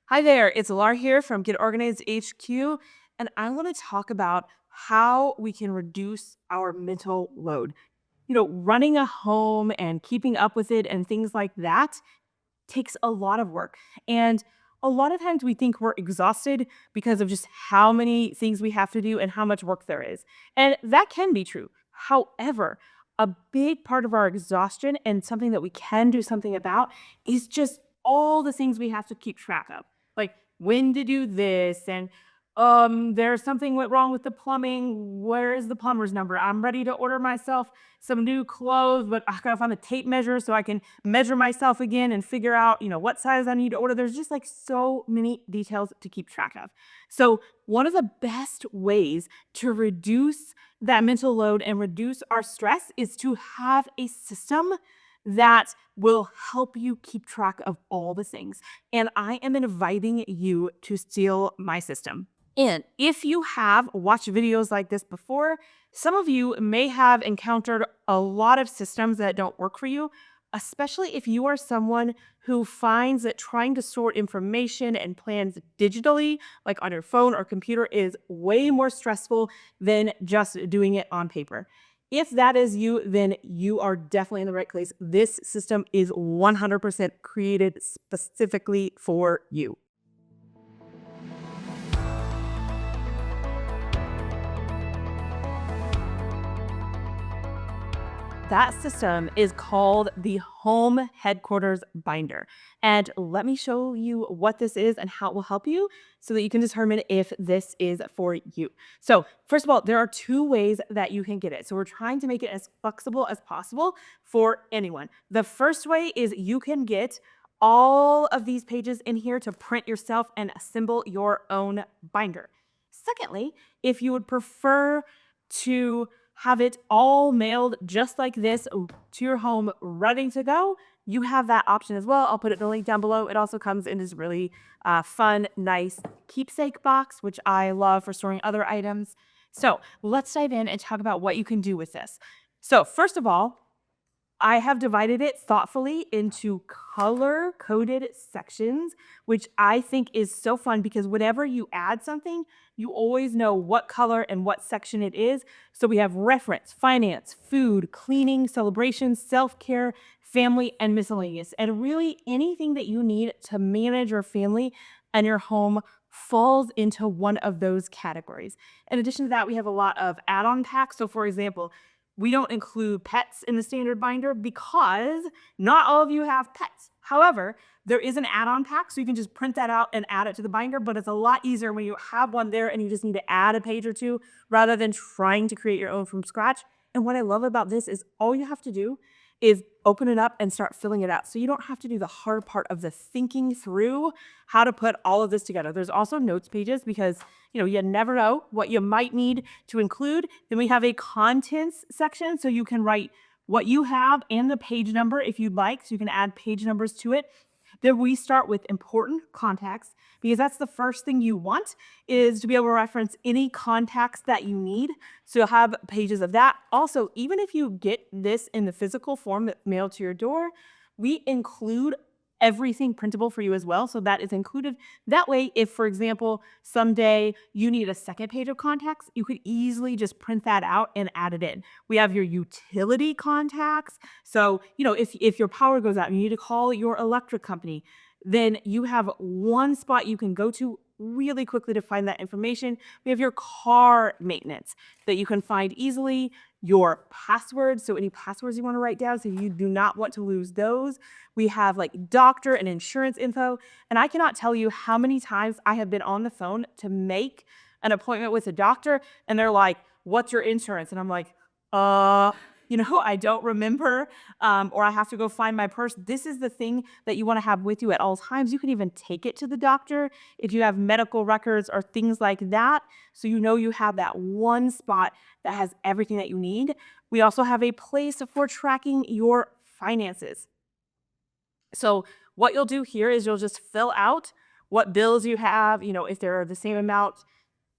Hi there, it's Lar here from Get Organized HQ, and I want to talk about how we can reduce our mental load. Running a home and keeping up with it and things like that takes a lot of work. And a lot of times we think we're exhausted because of just how many things we have to do and how much work there is. And that can be true. However, a big part of our exhaustion and something that we can do something about is just all the things we have to keep track of. Like when to do this and there's something went wrong with the plumbing. Where is the plumber's number? I'm ready to order myself some new clothes, but I gotta find the tape measure so I can measure myself again and figure out, what size I need to order. There's just like so many details to keep track of. So, one of the best ways to reduce that mental load and reduce our stress is to have a system that will help you keep track of all the things. And I am inviting you to steal my system. And if you have watched videos like this before, some of you may have encountered a lot of systems that don't work for you, especially if you are someone who finds that trying to sort information and plans digitally, like on your phone or computer, is way more stressful than just doing it on paper. If that is you, then you are definitely in the right place. This system is 100% created specifically for you. That system is called the Home Headquarters Binder. And let me show you what this is and how it will help you so that you can determine if this is for you. So, first of all, there are two ways that you can get it. So, we're trying to make it as flexible as possible for anyone. The first way is you can get all of these pages in here to print yourself and assemble your own binder. Secondly, if you would prefer to have it all mailed just like this to your home, ready to go, you have that option as well. I'll put it in the link down below. It also comes in this really fun, nice keepsake box, which I love for storing other items. So let's dive in and talk about what you can do with this. So, first of all, I have divided it thoughtfully into color coded sections, which I think is so fun because whenever you add something, you always know what color and what section it is. So we have reference, finance, food, cleaning, celebrations, self care, family, and miscellaneous. And really anything that you need to manage your family and your home falls into one of those categories. In addition to that, we have a lot of add on packs. So, for example, we don't include pets in the standard binder because not all of you have pets. However, there is an add-on pack, so you can just print that out and add it to the binder, but it's a lot easier when you have one there and you just need to add a page or two rather than trying to create your own from scratch. And what I love about this is all you have to do is open it up and start filling it out. So you don't have to do the hard part of the thinking through how to put all of this together. There's also notes pages because, you never know what you might need to include. Then we have a contents section so you can write what you have and the page number if you'd like. So you can add page numbers to it. Then we start with important contacts because that's the first thing you want is to be able to reference any contacts that you need. So you'll have pages of that. Also, even if you get this in the physical form that's mailed to your door, we include everything printable for you as well. So that is included. That way, if, for example, someday you need a second page of contacts, you could easily just print that out and add it in. We have your utility contacts. So, if your power goes out and you need to call your electric company, then you have one spot you can go to really quickly to find that information. We have your car maintenance that you can find easily, your passwords, so any passwords you want to write down so you do not want to lose those. We have like doctor and insurance info, and I cannot tell you how many times I have been on the phone to make an appointment with a doctor and they're like, "What's your insurance?" And I'm like, I don't remember, or I have to go find my purse. This is the thing that you want to have with you at all times. You can even take it to the doctor if you have medical records or things like that. So you have that one spot that has everything that you need. We also have a place for tracking your finances. So what you'll do here is you'll just fill out what bills you have, if they're the same amount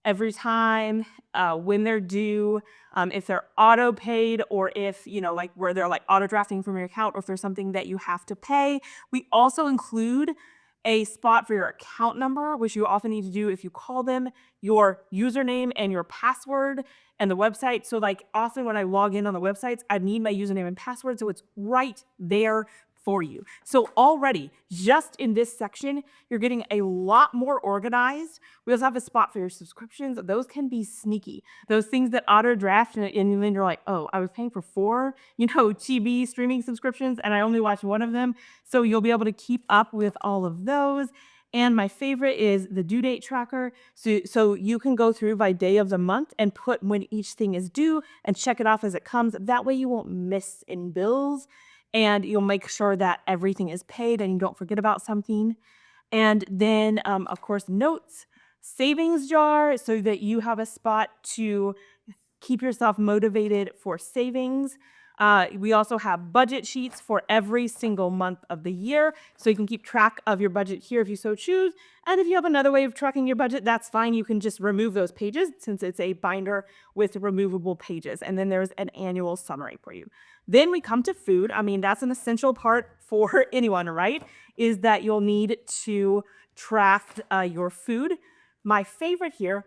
every time, when they're due, if they're auto paid or if, like where they're like auto drafting from your account or if there's something that you have to pay. We also include a spot for your account number, which you often need to do if you call them, your username and your password and the website. So like often when I log in on the websites, I need my username and password. So it's right there for you. So already just in this section, you're getting a lot more organized. We also have a spot for your subscriptions. Those can be sneaky. Those things that auto draft and then you're like, oh, I was paying for 4, TV streaming subscriptions and I only watch one of them. So you'll be able to keep up with all of those. And my favorite is the due date tracker. So you can go through by day of the month and put when each thing is due and check it off as it comes. That way you won't miss any bills and you'll make sure that everything is paid and you don't forget about something. And then, of course, notes, savings jar, so that you have a spot to keep yourself motivated for savings. We also have budget sheets for every single month of the year, so you can keep track of your budget here if you so choose. And if you have another way of tracking your budget, that's fine. You can just remove those pages since it's a binder with removable pages. And then there's an annual summary for you. Then we come to food. I mean, that's an essential part for anyone, right? Is that you'll need to track your food. My favorite here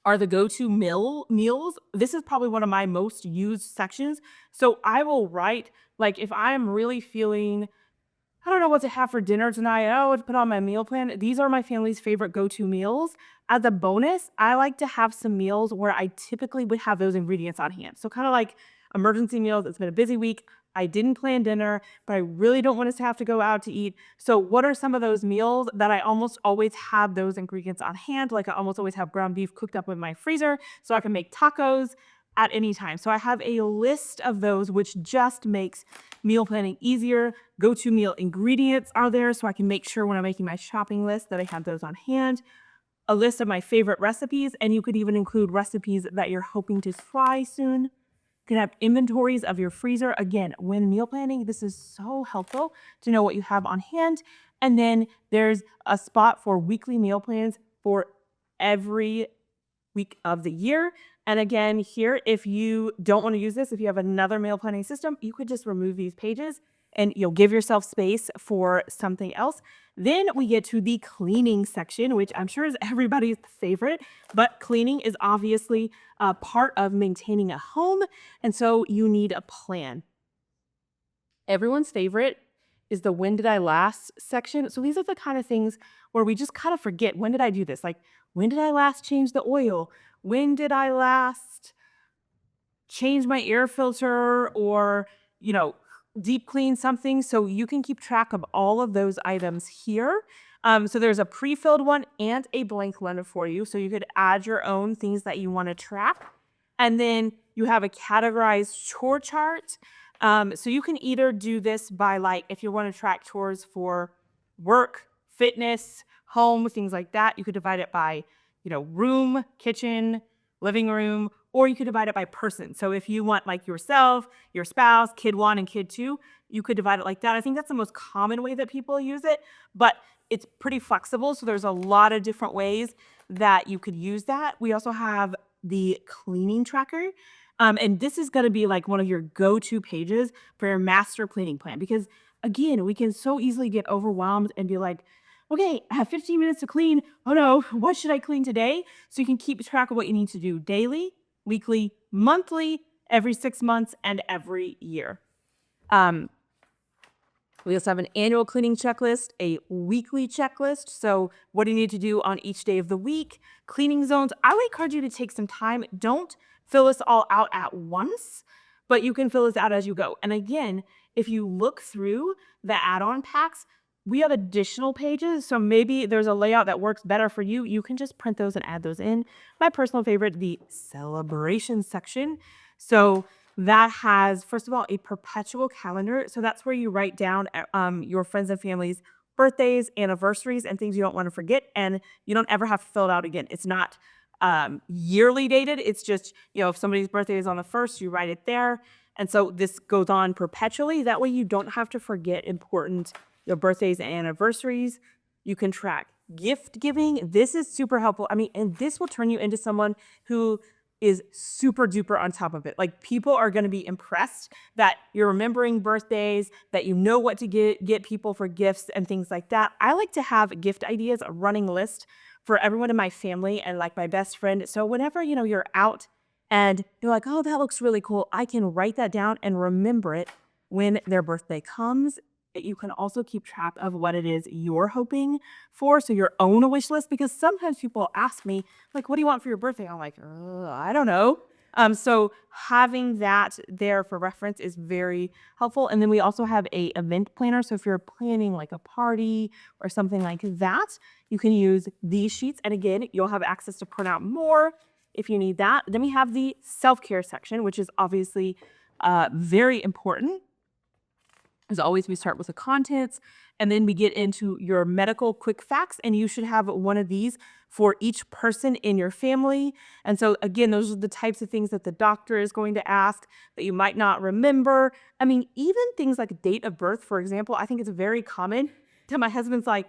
are the go-to meals. This is probably one of my most used sections. So I will write, like if I'm really feeling, I don't know what to have for dinner tonight. Oh, what to put on my meal plan. These are my family's favorite go-to meals. As a bonus, I like to have some meals where I typically would have those ingredients on hand. So kind of like emergency meals. It's been a busy week. I didn't plan dinner, but I really don't want us to have to go out to eat. So what are some of those meals that I almost always have those ingredients on hand? Like I almost always have ground beef cooked up in my freezer so I can make tacos at any time. So I have a list of those, which just makes meal planning easier. Go-to meal ingredients are there so I can make sure when I'm making my shopping list that I have those on hand. A list of my favorite recipes, and you could even include recipes that you're hoping to try soon. You can have inventories of your freezer. Again, when meal planning, this is so helpful to know what you have on hand. And then there's a spot for weekly meal plans for every week of the year. And again, here, if you don't want to use this, if you have another meal planning system, you could just remove these pages and you'll give yourself space for something else. Then we get to the cleaning section, which I'm sure is everybody's favorite, but cleaning is obviously a part of maintaining a home. And so you need a plan. Everyone's favorite is the when did I last section. So these are the kind of things where we just kind of forget, when did I do this? Like, when did I last change the oil? When did I last change my air filter or, deep clean something? So you can keep track of all of those items here. So there's a pre-filled one and a blank one for you. So you could add your own things that you want to track. And then you have a categorized chore chart. So you can either do this by like, if you want to track chores for work, fitness, home, things like that, you could divide it by, room, kitchen, living room, or you could divide it by person. So if you want like yourself, your spouse, kid 1 and kid 2, you could divide it like that. I think that's the most common way that people use it, but it's pretty flexible. So there's a lot of different ways that you could use that. We also have the cleaning tracker. And this is going to be like one of your go-to pages for your master cleaning plan, because again, we can so easily get overwhelmed and be like, okay, I have 15 minutes to clean. Oh no, what should I clean today? So you can keep track of what you need to do daily, weekly, monthly, every 6 months, and every year. We also have an annual cleaning checklist, a weekly checklist. So what do you need to do on each day of the week? Cleaning zones. I would encourage you to take some time. Don't fill this all out at once, but you can fill this out as you go. And again, if you look through the add-on packs, we have additional pages. So maybe there's a layout that works better for you. You can just print those and add those in. My personal favorite, the celebration section. So that has, first of all, a perpetual calendar. So that's where you write down your friends and family's birthdays, anniversaries, and things you don't want to forget. And you don't ever have to fill it out again. It's not yearly dated. It's just, if somebody's birthday is on the 1st, you write it there. And so this goes on perpetually. That way you don't have to forget important birthdays and anniversaries. You can track gift giving. This is super helpful. I mean, and this will turn you into someone who is super duper on top of it. Like people are going to be impressed that you're remembering birthdays, that you know what to get people for gifts and things like that. I like to have gift ideas, a running list for everyone in my family and like my best friend. So whenever, you're out and you're like, oh, that looks really cool, I can write that down and remember it when their birthday comes. You can also keep track of what it is you're hoping for, so your own wish list, because sometimes people ask me, like, what do you want for your birthday? I'm like, I don't know. So having that there for reference is very helpful. And then we also have a event planner. So if you're planning like a party or something like that, you can use these sheets. And again, you'll have access to print out more if you need that. Then we have the self-care section, which is obviously very important. As always, we start with the contents and then we get into your medical quick facts, and you should have one of these for each person in your family. And so again, those are the types of things that the doctor is going to ask that you might not remember. I mean, even things like date of birth, for example, I think it's very common to my husband's like,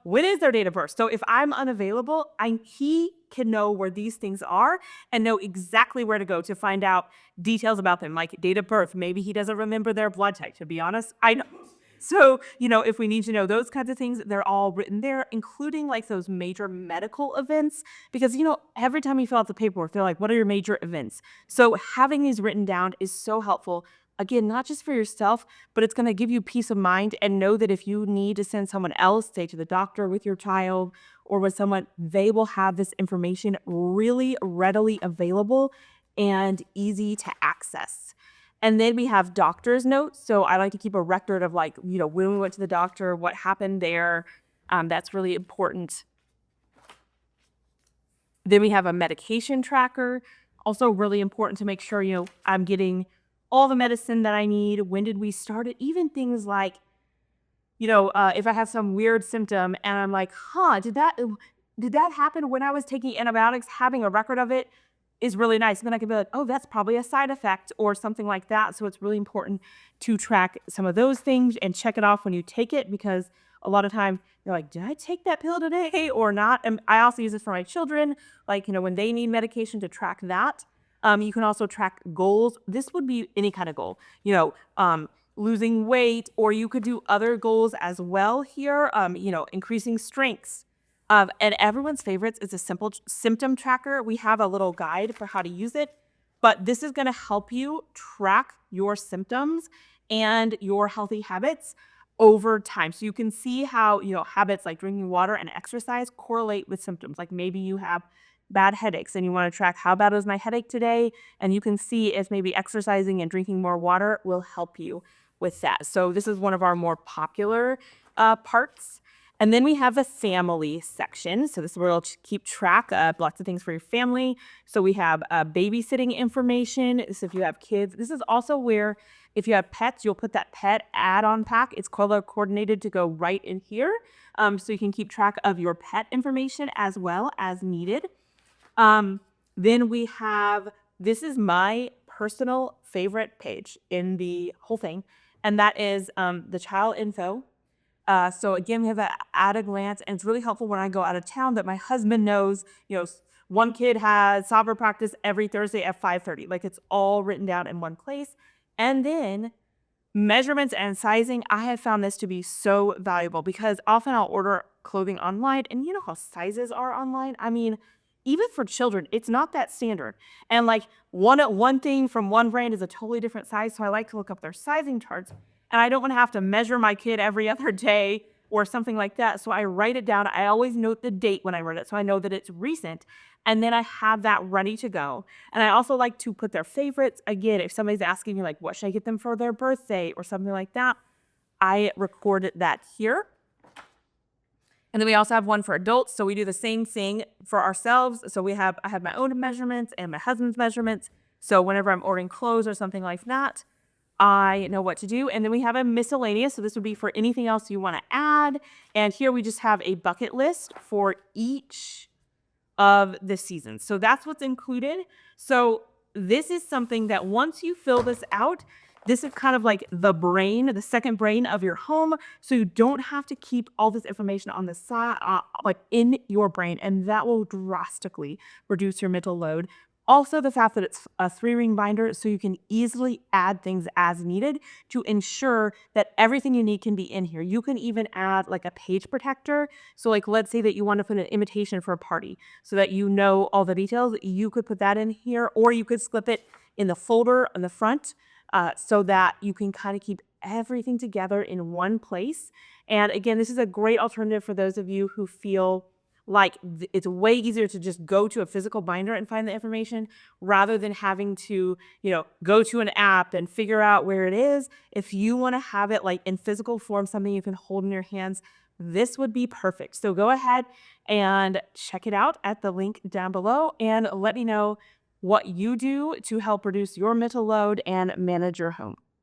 when is their date of birth? So if I'm unavailable, he can know where these things are and know exactly where to go to find out details about them, like date of birth. Maybe he doesn't remember their blood type, to be honest. I know. So, if we need to know those kinds of things, they're all written there, including like those major medical events. Because, every time you fill out the paperwork, they're like, what are your major events? So having these written down is so helpful. Again, not just for yourself, but it's going to give you peace of mind, and know that if you need to send someone else, say to the doctor with your child or with someone, they will have this information really readily available and easy to access. And then we have doctor's notes. So I like to keep a record of like, when we went to the doctor, what happened there. That's really important. Then we have a medication tracker. Also really important to make sure, I'm getting all the medicine that I need. When did we start it? Even things like, if I have some weird symptom and I'm like, did that happen when I was taking antibiotics? Having a record of it is really nice. And then I can be like, oh, that's probably a side effect or something like that. So it's really important to track some of those things and check it off when you take it, because a lot of time you're like, did I take that pill today or not? And I also use this for my children, like, when they need medication, to track that. You can also track goals. This would be any kind of goal, losing weight, or you could do other goals as well here, increasing strengths. And everyone's favorites is a simple symptom tracker. We have a little guide for how to use it, but this is going to help you track your symptoms and your healthy habits over time. So you can see how, habits like drinking water and exercise correlate with symptoms. Like maybe you have bad headaches and you want to track, how bad was my headache today? And you can see if maybe exercising and drinking more water will help you with that. So this is one of our more popular parts. And then we have the family section. So this is where we'll keep track of lots of things for your family. So we have babysitting information. So if you have kids, this is also where if you have pets, you'll put that pet add-on pack. It's color coordinated to go right in here. So you can keep track of your pet information as well as needed. Then we have, this is my personal favorite page in the whole thing, and that is the child info. So again, we have that at a glance, and it's really helpful when I go out of town that my husband knows, one kid has soccer practice every Thursday at 5:30. Like it's all written down in one place. And then measurements and sizing, I have found this to be so valuable, because often I'll order clothing online, and you know how sizes are online. I mean, even for children, it's not that standard. And like one thing from one brand is a totally different size. So I like to look up their sizing charts, and I don't want to have to measure my kid every other day or something like that. So I write it down. I always note the date when I write it, so I know that it's recent. And then I have that ready to go. And I also like to put their favorites. Again, if somebody's asking me like, what should I get them for their birthday or something like that, I recorded that here. And then we also have one for adults. So we do the same thing for ourselves. So I have my own measurements and my husband's measurements. So whenever I'm ordering clothes or something like that, I know what to do. And then we have a miscellaneous. So this would be for anything else you want to add. And here we just have a bucket list for each of the seasons. So that's what's included. So this is something that once you fill this out, this is kind of like the second brain of your home. So you don't have to keep all this information on the side, like in your brain, and that will drastically reduce your mental load. Also, the fact that it's a 3-ring binder, so you can easily add things as needed to ensure that everything you need can be in here. You can even add like a page protector. So like, let's say that you want to put an invitation for a party so that you know all the details. You could put that in here, or you could slip it in the folder on the front, so that you can kind of keep everything together in one place. And again, this is a great alternative for those of you who feel like it's way easier to just go to a physical binder and find the information rather than having to, go to an app and figure out where it is. If you want to have it like in physical form, something you can hold in your hands, this would be perfect. So go ahead and check it out at the link down below and let me know what you do to help reduce your mental load and manage your home.